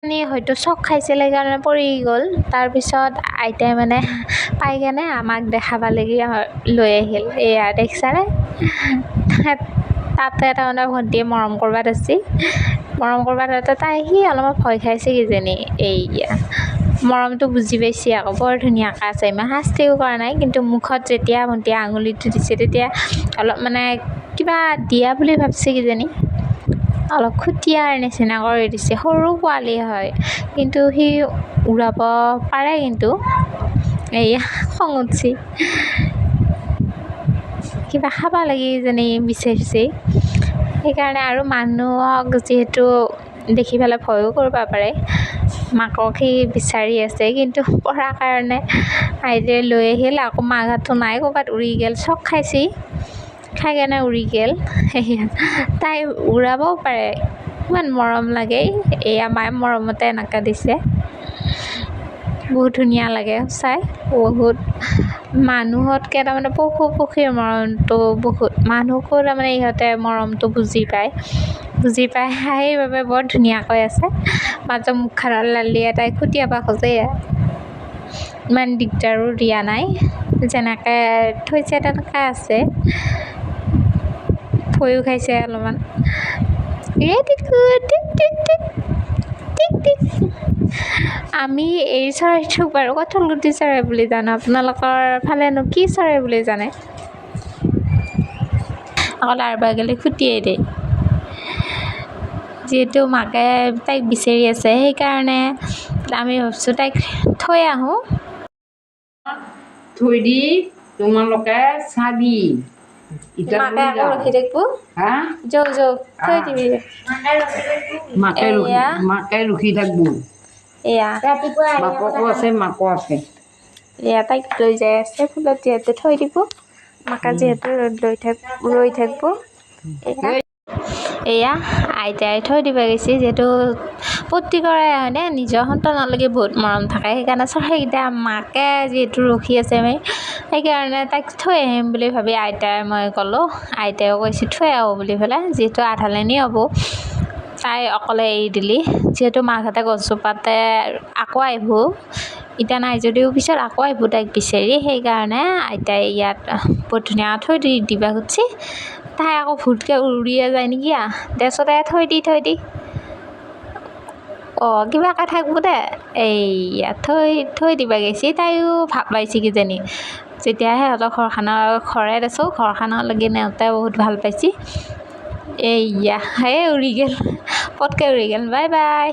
হয়তো চক খাইছিলে কাৰণে পৰি গ'ল তাৰপিছত আইতাই মানে পাই কেনে আমাক দেখাবা লাগি লৈ আহিল এয়া দেখিছানে তাতে তাৰমানে ভণ্টিয়ে মৰম কৰবাত আছে মৰম কৰবাত তাই অলপমান ভয় খাইছে কিজানি এইয়া মৰমটো বুজি পাইছে আকৌ বৰ ধুনীয়াকৈ আছে ইমান শাস্তিও কৰা নাই কিন্তু মুখত যেতিয়া ভণ্টিয়ে আঙুলিটো দিছে তেতিয়া অলপ মানে কিবা দিয়া বুলি ভাবছে কিজানি অলপ খুটিয়াৰ নিচিনা কৰি দিছে সৰু পোৱালি হয় কিন্তু সি উৰাব পাৰে কিন্তু এয়া খং উঠছি কিবা খাবা লাগি যেনি বিচাৰিছে সেইকাৰণে আৰু মানুহক যিহেতু দেখি পেলাই ভয়ো কৰিব পাৰে মাকক সি বিচাৰি আছে কিন্তু পঢ়াৰ কাৰণে আইতাই লৈ আহিল আকৌ মাকহঁতো নাই ক'ৰবাত উৰি গ'ল চক খাইছি খাই কেনে উৰি গ'ল তাই উৰাবও পাৰে ইমান মৰম লাগে এয়া মায়ে মৰমতে এনেকৈ দিছে বহুত ধুনীয়া লাগে চাই বহুত মানুহতকৈ তাৰমানে পশু পক্ষীৰ মৰমটো বহুত মানুহকো তাৰমানে ইহঁতে মৰমটো বুজি পায় সেইবাবে বৰ ধুনীয়াকৈ আছে মাজৰ মুখখনত লালি এটাই খুটিয়াব খোজে ইমান দিগদাৰো দিয়া নাই যেনেকৈ থৈছে তেনেকৈ আছে ভয়ো খাইছে অলপমান আমি এই চৰাইটোক বাৰু কঁঠালগুটি চৰাই বুলি জানো আপোনালোকৰ ফালেনো কি চৰাই বুলি জানে অকল আৰবা গ'লে খুটিয়াই দিয়ে যিহেতু মাকে তাইক বিচাৰি আছে সেইকাৰণে আমি ভাবছোঁ তাইক থৈ আহোঁ থৈ দি তোমালোকে চাবি মাকে আকৌ ৰখি থাকিব যাওক থৈ দিবি মাকে ৰখি থাকিব এয়া বাপকো আছে মাকো আছে এয়া তাইক লৈ যাই আছে ফুলত যিহেতু থৈ দিব মাকে যিহেতু ৰৈ থাকিব এয়া আইতাই থৈ দিব গৈছে যিহেতু প্ৰত্যেকৰে হয়নে নিজৰ সন্তানলৈকে বহুত মৰম থাকে সেইকাৰণে চৰাইকেইটা মাকে যিহেতু ৰখি আছে সেইকাৰণে তাইক থৈ আহিম বুলি ভাবি আইতাই মই ক'লোঁ আইতাইও কৈছে থৈ আহোঁ বুলি পেলাই যিহেতু আধালেনি হ'ব তাই অকলে এৰি দিলি যিহেতু মাকহঁতে গছজোপাতে আকৌ আহিব এতিয়া নাই যদিও পিছত আকৌ আহিব তাইক বিচাৰি সেইকাৰণে আইতাই ইয়াত বহুত ধুনীয়াকৈ থৈ দিবা খুজিছে তাই আকৌ ভুলকৈ উৰিয়ে যায় নেকি দেচতে থৈ দি কিবাকৈ থাকিব দে এইয়া থৈ দিবা গৈছে তাইও ভাব পাইছে কিজানি যেতিয়া সিহঁতৰ ঘৰে দেচোঁ ঘৰখনলৈকে নেওঁতে বহুত ভাল পাইছে এইয়া উৰি গ'ল পটকৈ উৰি গ'ল বাই বাই